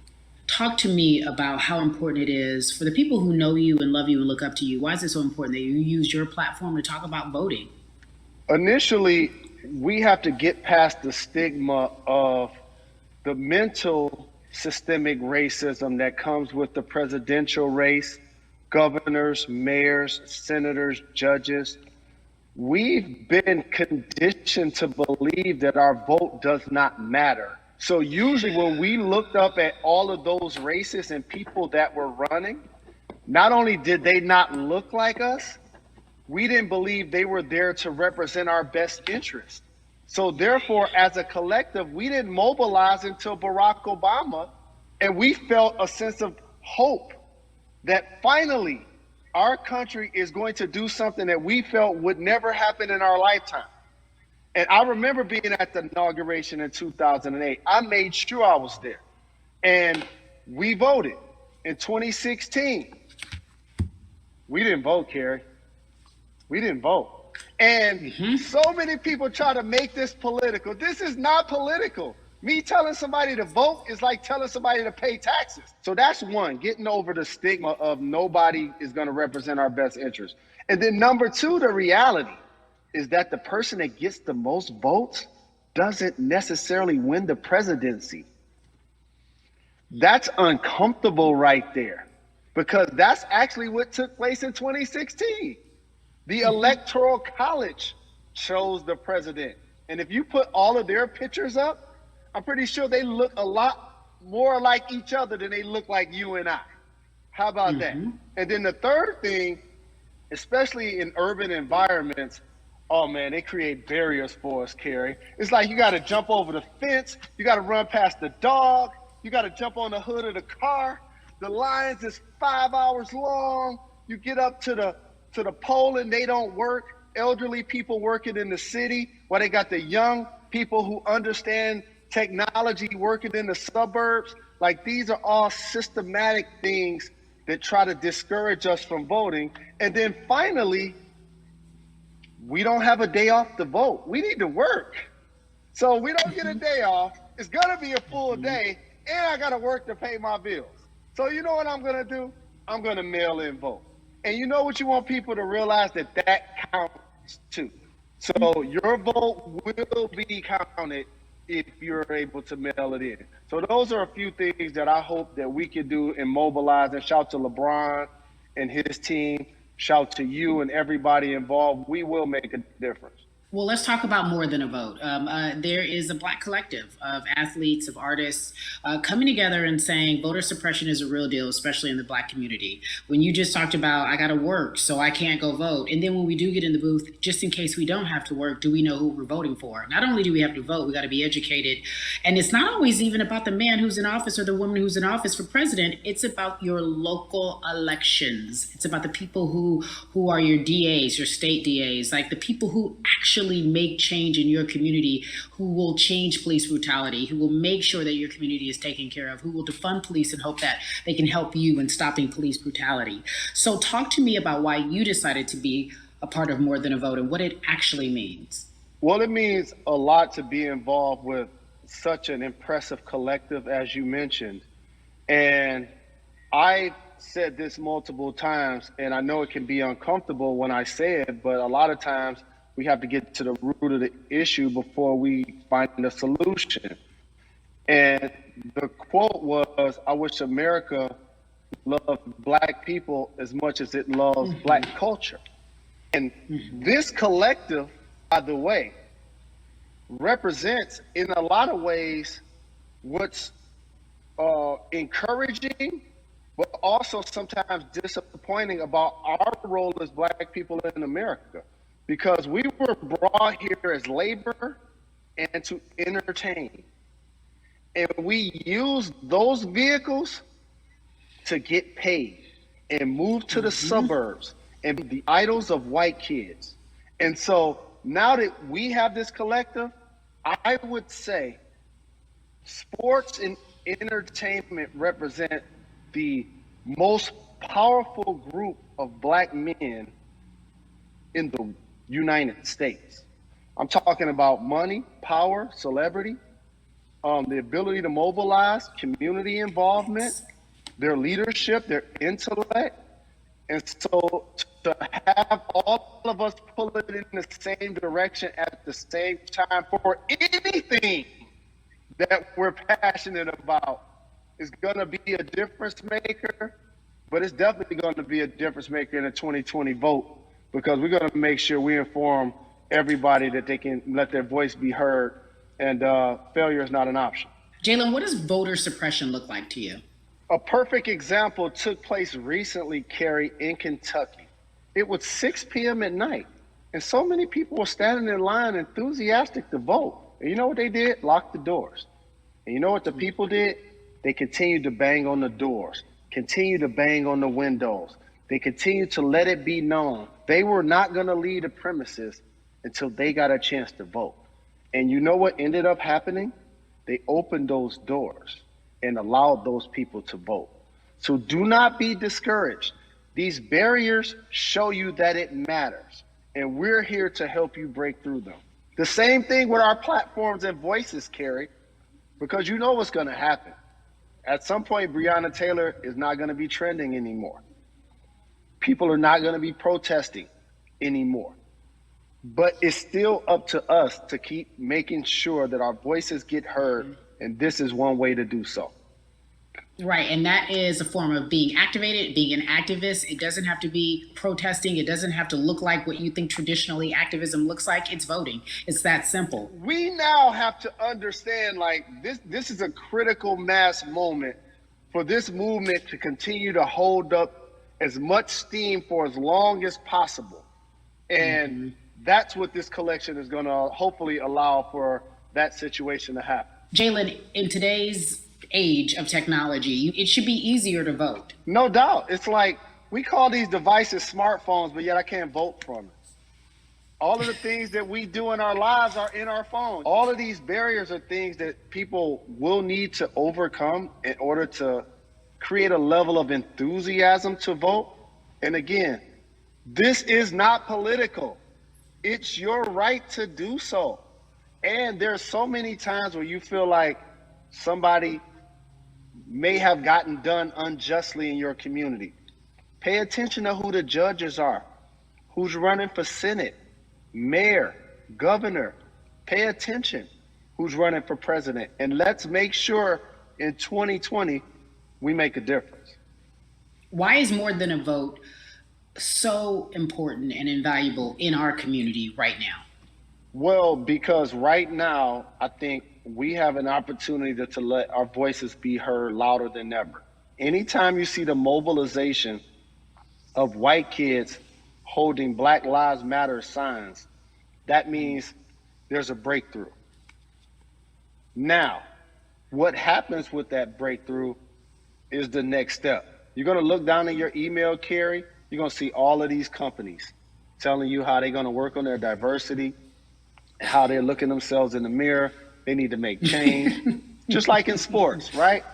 Talk to me about how important it is for the people who know you and love you and look up to you. Why is it so important that you use your platform to talk about voting? Initially, we have to get past the stigma of the mental systemic racism that comes with the presidential race, governors, mayors, senators, judges. We've been conditioned to believe that our vote does not matter. So usually when we looked up at all of those races and people that were running, not only did they not look like us, we didn't believe they were there to represent our best interest. So therefore, as a collective, we didn't mobilize until Barack Obama, and we felt a sense of hope that finally our country is going to do something that we felt would never happen in our lifetime. And I remember being at the inauguration in 2008. I made sure I was there. And we voted. In 2016, we didn't vote, Kerry. We didn't vote. And so many people try to make this political. This is not political. Me telling somebody to vote is like telling somebody to pay taxes. So that's one, getting over the stigma of nobody is going to represent our best interest. And then number two, the reality is that the person that gets the most votes doesn't necessarily win the presidency. That's uncomfortable right there, because that's actually what took place in 2016. The Electoral College chose the president. And if you put all of their pictures up, I'm pretty sure they look a lot more like each other than they look like you and I. How about that? And then the third thing, especially in urban environments, oh man, they create barriers for us, Kerry. It's like you got to jump over the fence, you got to run past the dog, you got to jump on the hood of the car. The lines is 5 hours long. You get up to the poll and they don't work. Elderly people working in the city, while they got the young people who understand technology working in the suburbs. Like, these are all systematic things that try to discourage us from voting. And then finally, we don't have a day off to vote. We need to work. So we don't get a day off. It's gonna be a full day, and I gotta work to pay my bills. So you know what I'm gonna do? I'm gonna mail in vote. And you know what you want people to realize? That counts too. So your vote will be counted if you're able to mail it in. So those are a few things that I hope that we can do and mobilize. And shout to LeBron and his team. Shout to you and everybody involved. We will make a difference. Well, let's talk about more than a vote. There is a Black collective of athletes, of artists coming together and saying voter suppression is a real deal, especially in the Black community. When you just talked about, I got to work, so I can't go vote. And then when we do get in the booth, just in case we don't have to work, do we know who we're voting for? Not only do we have to vote, we got to be educated. And it's not always even about the man who's in office or the woman who's in office for president. It's about your local elections. It's about the people who are your DAs, your state DAs, like the people who actually make change in your community, who will change police brutality, who will make sure that your community is taken care of, who will defund police and hope that they can help you in stopping police brutality. So talk to me about why you decided to be a part of More Than a Vote and what it actually means. Well, it means a lot to be involved with such an impressive collective, as you mentioned. And I said this multiple times, and I know it can be uncomfortable when I say it, but a lot of times we have to get to the root of the issue before we find a solution. And the quote was, I wish America loved Black people as much as it loves Black culture. And this collective, by the way, represents in a lot of ways what's encouraging, but also sometimes disappointing about our role as Black people in America. Because we were brought here as labor and to entertain. And we use those vehicles to get paid and move to the suburbs and be the idols of white kids. And so now that we have this collective, I would say Sports and entertainment represent the most powerful group of black men in the United States. I'm talking about money, power, celebrity, the ability to mobilize, community involvement, their leadership, their intellect. And so to have all of us pull it in the same direction at the same time for anything that we're passionate about is going to be a difference maker, but it's definitely going to be a difference maker in the 2020 vote, because we're going to make sure we inform everybody that they can let their voice be heard, and failure is not an option. Jalen, what does voter suppression look like to you? A perfect example took place recently, Carrie, in Kentucky. It was 6 p.m. at night, and so many people were standing in line enthusiastic to vote. And you know what they did? Locked the doors. And you know what the people did? They continued to bang on the doors, continued to bang on the windows. They continued to let it be known they were not going to leave the premises until they got a chance to vote. And you know what ended up happening? They opened those doors and allowed those people to vote. So do not be discouraged. These barriers show you that it matters, and we're here to help you break through them. The same thing with our platforms and voices, Carrie, because you know what's going to happen. At some point, Breonna Taylor is not going to be trending anymore. People are not going to be protesting anymore. But it's still up to us to keep making sure that our voices get heard, and this is one way to do so. Right, and that is a form of being activated, being an activist. It doesn't have to be protesting. It doesn't have to look like what you think traditionally activism looks like. It's voting. It's that simple. We now have to understand, like, this is a critical mass moment for this movement to continue to hold up as much steam for as long as possible. And that's what this collection is going to hopefully allow for that situation to happen. Jalen, in today's age of technology, it should be easier to vote. No doubt. It's like we call these devices smartphones, but yet I can't vote from it. All of the things that we do in our lives are in our phone. All of these barriers are things that people will need to overcome in order to create a level of enthusiasm to vote. And again, this is not political. It's your right to do so. And there's so many times where you feel like somebody may have gotten done unjustly in your community. Pay attention to who the judges are, who's running for Senate, mayor, governor. Pay attention who's running for president. And let's make sure in 2020 we make a difference. Why is more than a vote so important and invaluable in our community right now? Well, because right now, I think we have an opportunity to let our voices be heard louder than ever. Anytime you see the mobilization of white kids holding Black Lives Matter signs, that means there's a breakthrough. Now, what happens with that breakthrough is the next step. You're going to look down in your email, Carrie, you're going to see all of these companies telling you how they're going to work on their diversity, how they're looking themselves in the mirror. They need to make change, just like in sports, right?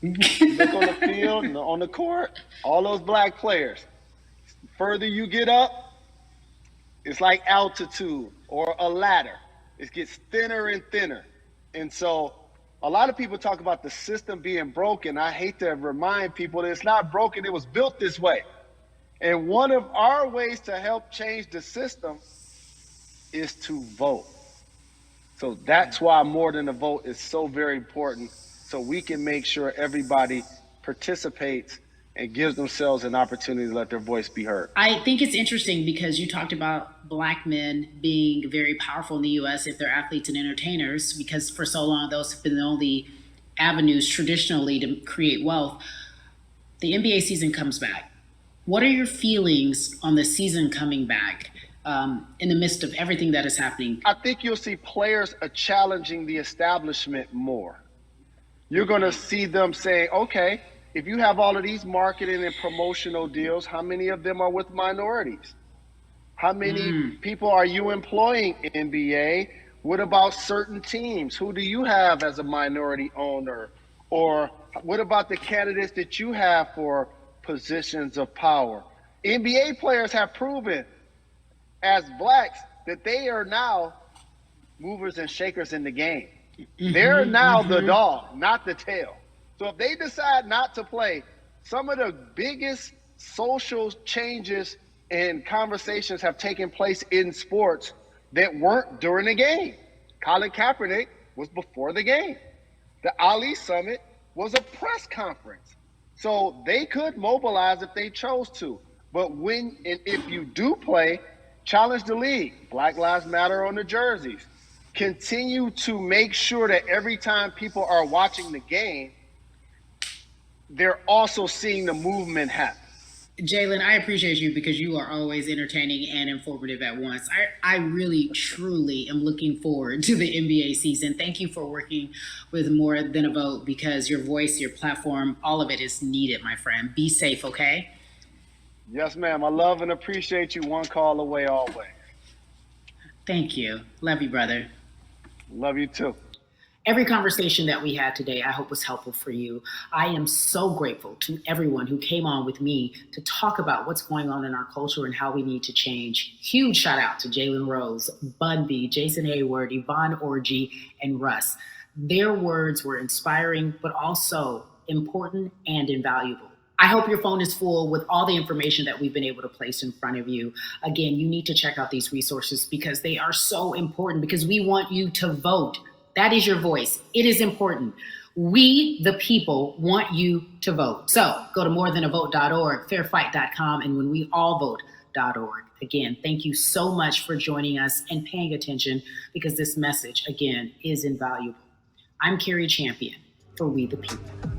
Look on the field, and on the court, all those black players. Further you get up, it's like altitude or a ladder. It gets thinner and thinner. And so a lot of people talk about the system being broken. I hate to remind people that it's not broken. It was built this way. And one of our ways to help change the system is to vote. So that's why more than a vote is so very important, so we can make sure everybody participates and gives themselves an opportunity to let their voice be heard. I think it's interesting because you talked about Black men being very powerful in the U.S. if they're athletes and entertainers, because for so long those have been the only avenues traditionally to create wealth. The NBA season comes back. What are your feelings on the season coming back? In the midst of everything that is happening? I think you'll see players challenging the establishment more. You're going to see them saying, okay, if you have all of these marketing and promotional deals, how many of them are with minorities? How many people are you employing, NBA, What about certain teams? Who do you have as a minority owner? Or what about the candidates that you have for positions of power? NBA players have proven as blacks that they are now movers and shakers in the game. They're now the dog, not the tail. So if they decide not to play, some of the biggest social changes and conversations have taken place in sports that weren't during the game. Colin Kaepernick was before the game. The Ali Summit was a press conference. So they could mobilize if they chose to. But when and if you do play, challenge the league. Black Lives Matter on the jerseys. Continue to make sure that every time people are watching the game, they're also seeing the movement happen. Jalen, I appreciate you because you are always entertaining and informative at once. I really, truly am looking forward to the NBA season. Thank you for working with More Than a Vote because your voice, your platform, all of it is needed, my friend. Be safe, okay? Yes, ma'am. I love and appreciate you. One call away always. Thank you. Love you, brother. Love you too. Every conversation that we had today, I hope was helpful for you. I am so grateful to everyone who came on with me to talk about what's going on in our culture and how we need to change. Huge shout out to Jalen Rose, Bun B, Jason Hayward, Yvonne Orji, and Russ. Their words were inspiring, but also important and invaluable. I hope your phone is full with all the information that we've been able to place in front of you. Again, you need to check out these resources because they are so important because we want you to vote. That is your voice. It is important. We, the people, want you to vote. So go to morethanavote.org, fairfight.com, and whenweallvote.org. Again, thank you so much for joining us and paying attention because this message, again, is invaluable. I'm Carrie Champion for We the People.